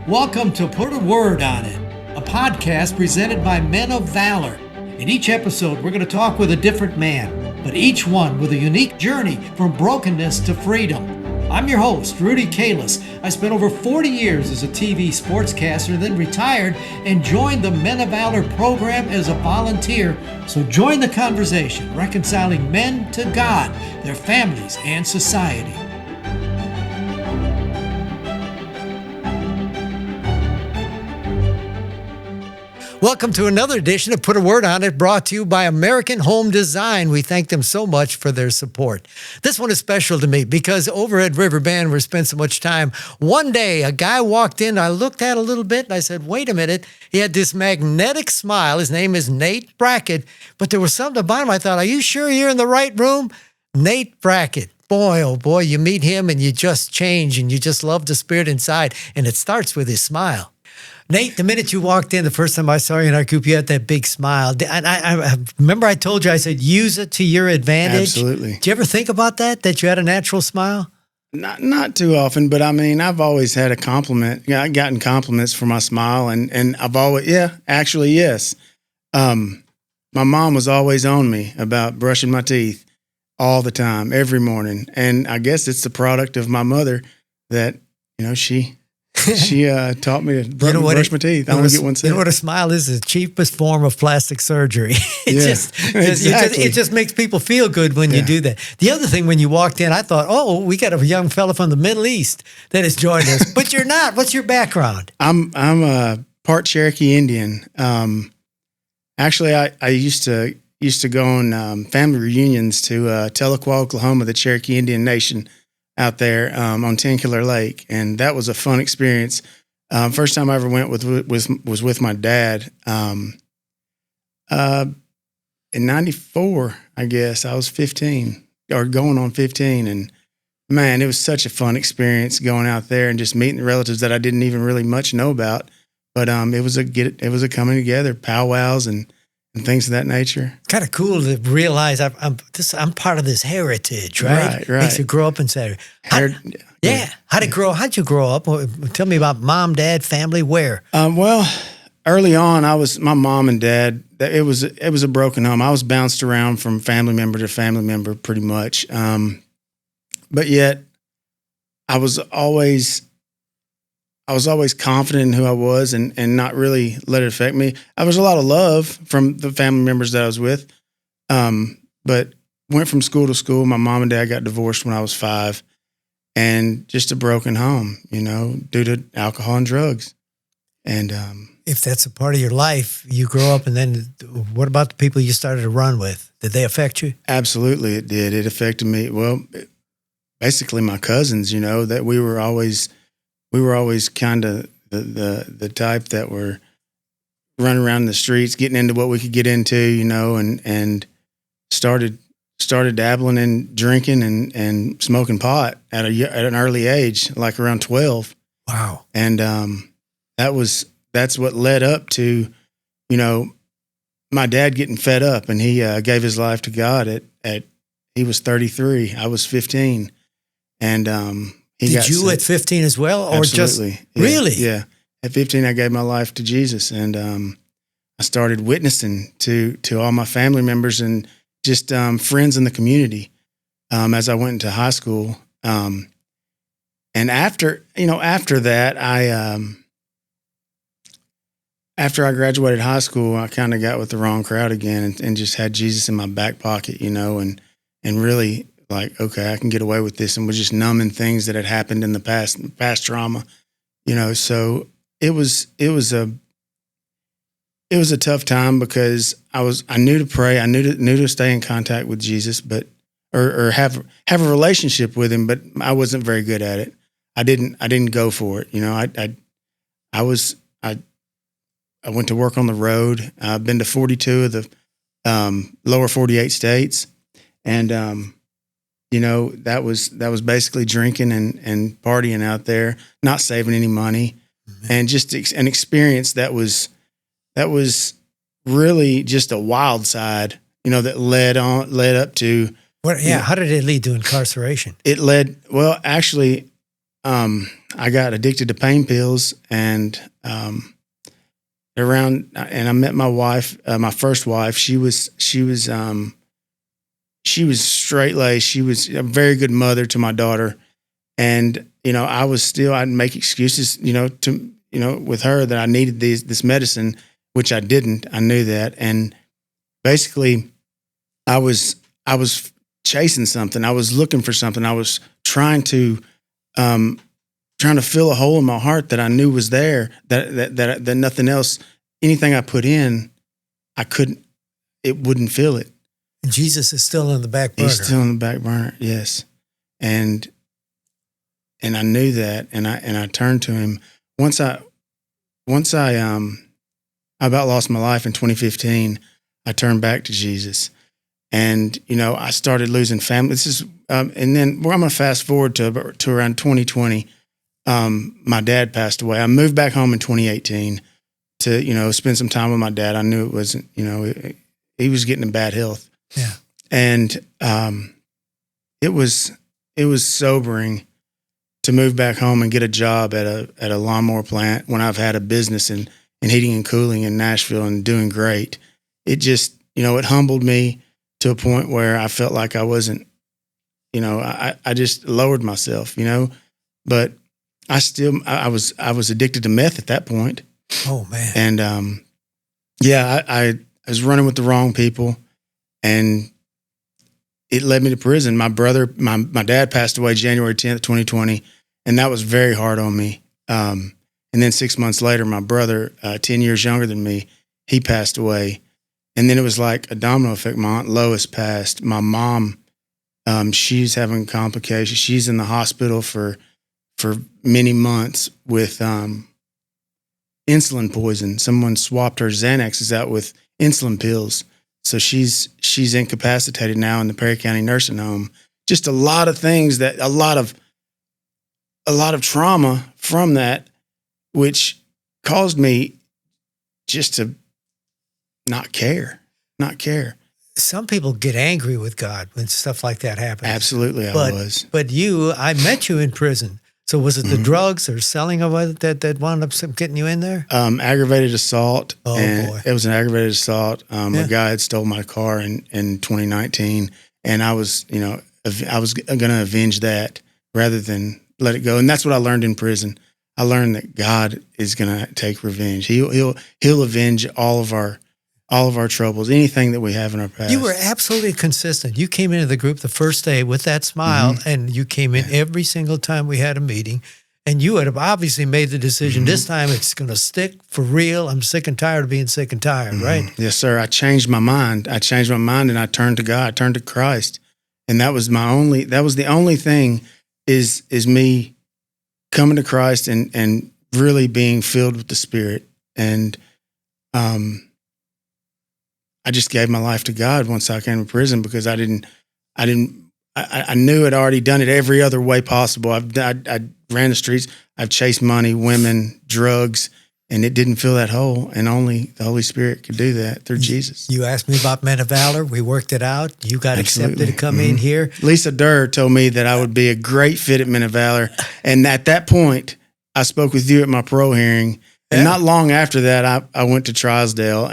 Welcome to Put a Word on It, a podcast presented by Men of Valor. In each episode, we're going to talk with a different man, but each one with a unique journey from brokenness to freedom. I'm your host, Rudy. I spent over 40 years as a TV sportscaster, then retired and joined the Men of Valor program as a volunteer. So join the conversation, reconciling men to God, their families, and society. Welcome to another edition of Put a Word on It, brought to you by American Home Design. We thank them so much for their support. This one is special to me because over at Riverbend, we spent so much time. One day, a guy walked in, I looked at a little bit, and I said, wait a minute. He had this magnetic smile. His name is Nate Brackett, but there was something about him. I thought, are you sure you're in the right room? Nate Brackett. Boy, oh boy, you meet him and you just change and you just love the spirit inside, and it starts with his smile. Nate, the minute you walked in, the first time I saw you in our group, you had that big smile. And I remember I told you, I said, use it to your advantage. Absolutely. Did you ever think about that you had a natural smile? Not too often, but I mean, I've always had a compliment. Yeah, I've gotten compliments for my smile, and I've always, yes. My mom was always on me about brushing my teeth all the time, every morning. And I guess it's the product of my mother that, she taught me to brush my teeth. I only get one set. You know what a smile is? The cheapest form of plastic surgery. It just makes people feel good when you do that. The other thing, when you walked in, I thought, we got a young fella from the Middle East that has joined us. But you're not. What's your background? I'm a part Cherokee Indian. Actually, I used to go on family reunions to Tahlequah, Oklahoma, the Cherokee Indian Nation out there on 10 Killer Lake, and that was a fun experience. First time I ever went was with my dad. In '94, I guess I was 15 or going on 15, and man, it was such a fun experience going out there and just meeting the relatives that I didn't even really much know about. But it was a coming together, powwows and things of that nature. Kind of cool to realize I'm part of this heritage, right? Right. Makes you grow up and say, How'd you grow up? Tell me about mom, dad, family, where? Well, early on, my mom and dad, it was a broken home. I was bounced around from family member to family member pretty much. But yet I was always confident in who I was and not really let it affect me. I was a lot of love from the family members that I was with, but went from school to school. My mom and dad got divorced when I was 5, and just a broken home, due to alcohol and drugs. And if that's a part of your life, you grow up, and then what about the people you started to run with? Did they affect you? Absolutely, it did. It affected me. Well, basically my cousins, that we were always kind of the type that were running around the streets, getting into what we could get into, and started dabbling in drinking and smoking pot at an early age, like around 12. Wow. And that's what led up to, my dad getting fed up, and he gave his life to God he was 33, I was 15, and Did you at 15 as well, or Absolutely. just really? Yeah. At 15, I gave my life to Jesus, and I started witnessing to all my family members and just friends in the community as I went into high school. And after that, after I graduated high school, I kind of got with the wrong crowd again, and just had Jesus in my back pocket, and really, like, okay, I can get away with this, and was just numbing things that had happened in the past trauma, So it was a tough time because I knew to pray, I knew to stay in contact with Jesus, or have a relationship with him, but I wasn't very good at it. I didn't go for it, I went to work on the road. I've been to 42 of the lower 48 states, and that was basically drinking and partying out there, not saving any money, and just an experience that was really just a wild side, that led up to. How did it lead to incarceration? It led, well, actually, I got addicted to pain pills, and I met my wife, my first wife. She was straight laced. She was a very good mother to my daughter, and I'd make excuses, with her that I needed this medicine, which I didn't. I knew that, and basically, I was chasing something. I was looking for something. I was trying to fill a hole in my heart that I knew was there. That nothing else, anything I put in, it wouldn't fill it. Jesus is still on the back burner. He's still on the back burner, yes. And I knew that, and I turned to him. Once I about lost my life in 2015, I turned back to Jesus, and I started losing family. This is, and then I'm going to fast forward to around 2020. My dad passed away. I moved back home in 2018 to spend some time with my dad. I knew it wasn't, he was getting in bad health. Yeah, and it was sobering to move back home and get a job at a lawnmower plant when I've had a business in heating and cooling in Nashville and doing great. It just, it humbled me to a point where I felt like I wasn't, I just lowered myself, but I was addicted to meth at that point. Oh man. And, I was running with the wrong people, and it led me to prison. My dad passed away January 10th, 2020, and that was very hard on me. And then 6 months later, my brother, 10 years younger than me, he passed away. And then it was like a domino effect. My Aunt Lois passed. My mom, she's having complications. She's in the hospital for many months with insulin poison. Someone swapped her Xanaxes out with insulin pills. So she's incapacitated now in the Perry County nursing home. Just a lot of things a lot of trauma from that, which caused me just to not care. Some people get angry with God when stuff like that happens. Absolutely, I was. But I met you in prison. So was it the drugs or selling of it that wound up getting you in there? Aggravated assault. Oh, boy. It was an aggravated assault. A guy had stole my car in 2019, and I was going to avenge that rather than let it go. And that's what I learned in prison. I learned that God is going to take revenge. He'll avenge all of our troubles, anything that we have in our past. You were absolutely consistent. You came into the group the first day with that smile, and you came in every single time we had a meeting. And you had obviously made the decision, this time it's going to stick for real. I'm sick and tired of being sick and tired, right? Yes, sir. I changed my mind. And I turned to God. I turned to Christ. And that was the only thing is me coming to Christ and really being filled with the Spirit. And I just gave my life to God once I came to prison, because I knew I'd already done it every other way possible. I ran the streets. I've chased money, women, drugs, and it didn't fill that hole. And only the Holy Spirit could do that through Jesus. You asked me about Men of Valor. We worked it out. You got accepted to come in here. Lisa Durr told me that I would be a great fit at Men of Valor. And at that point, I spoke with you at my parole hearing. And not long after that, I went to Trousdale,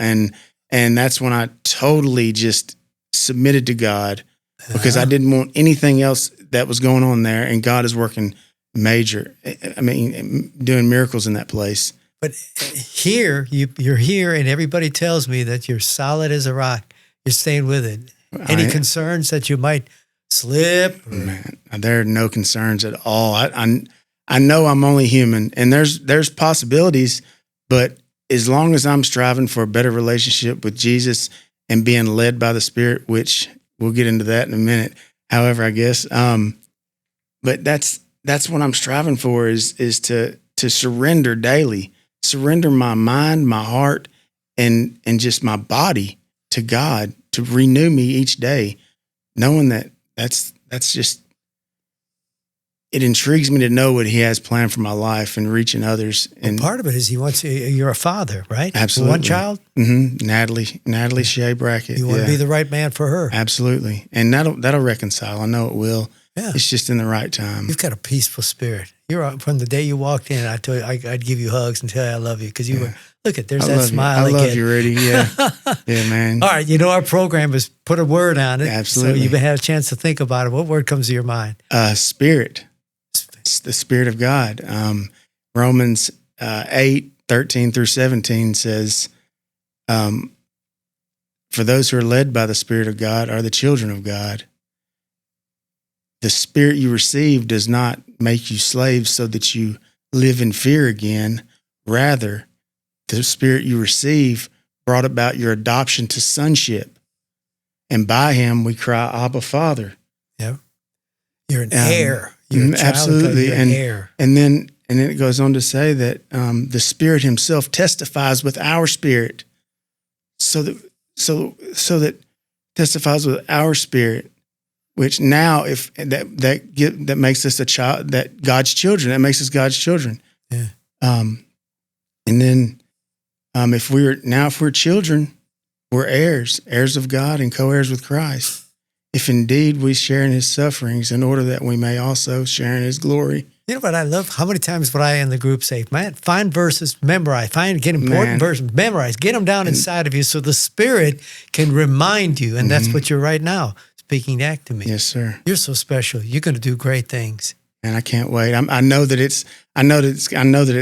and that's when I totally just submitted to God, because I didn't want anything else that was going on there. And God is working major, doing miracles in that place. But here, you're here, and everybody tells me that you're solid as a rock. You're staying with it. Any concerns that you might slip? Man, there are no concerns at all. I know I'm only human, and there's possibilities, but as long as I'm striving for a better relationship with Jesus and being led by the Spirit, which we'll get into that in a minute. However, I guess, but that's what I'm striving for is to surrender daily, surrender my mind, my heart, and just my body to God, to renew me each day, knowing that's just, it intrigues me to know what He has planned for my life and reaching others. And part of it is you're a father, right? Absolutely. One child? Natalie Shea Brackett. You want to be the right man for her. Absolutely. And that'll reconcile. I know it will. Yeah. It's just in the right time. You've got a peaceful spirit. You're from the day you walked in. I told you I'd give you hugs and tell you I love you because you were. Look at there's I that love smile you. I again. love you, Rudy. Yeah, yeah, man. All right, our program is put a word on it. Absolutely. So you've had a chance to think about it. What word comes to your mind? Spirit. It's the Spirit of God. Romans 8:13-17 says, for those who are led by the Spirit of God are the children of God. The Spirit you receive does not make you slaves so that you live in fear again. Rather, the Spirit you receive brought about your adoption to sonship. And by him we cry, Abba, Father. Yeah. You're an heir. You're a child absolutely. You're an heir. And then it goes on to say that the Spirit himself testifies with our spirit, so that testifies with our spirit, which now if that makes us a child, that God's children, that makes us God's children. Yeah. And then if we're children, we're heirs of God and co-heirs with Christ. If indeed we share in his sufferings, in order that we may also share in his glory. You know what I love? How many times would I in the group say, man, find verses, memorize, get important verses, memorize, get them down inside of you so the Spirit can remind you. And that's what you're right now speaking back to me. Yes, sir. You're so special. You're going to do great things. And I can't wait. I know that it's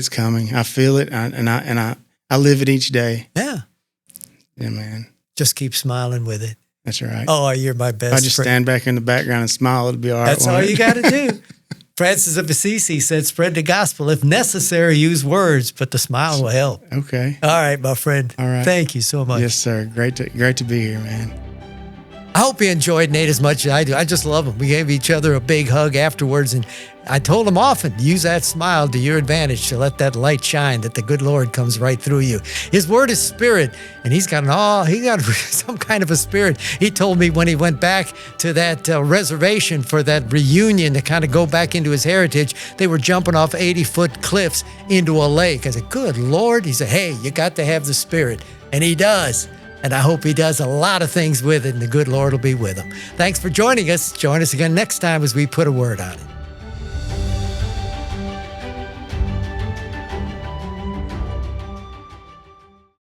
coming. I feel it, and I live it each day. Yeah. Yeah, man. Just keep smiling with it. That's right. Oh, you're my best If I just stand back in the background and smile, it'll be all right. That's all you got to do. Francis of Assisi said, spread the gospel. If necessary, use words, but the smile will help. Okay. All right, my friend. All right. Thank you so much. Yes, sir. Great to be here, man. I hope you enjoyed Nate as much as I do. I just love him. We gave each other a big hug afterwards, and I told him often, use that smile to your advantage to let that light shine, that the good Lord comes right through you. His word is spirit, and he's got some kind of a spirit. He told me when he went back to that reservation for that reunion to kind of go back into his heritage, they were jumping off 80-foot cliffs into a lake. I said, good Lord. He said, hey, you got to have the spirit, and he does. And I hope he does a lot of things with it, and the good Lord will be with him. Thanks for joining us. Join us again next time as we put a word on it.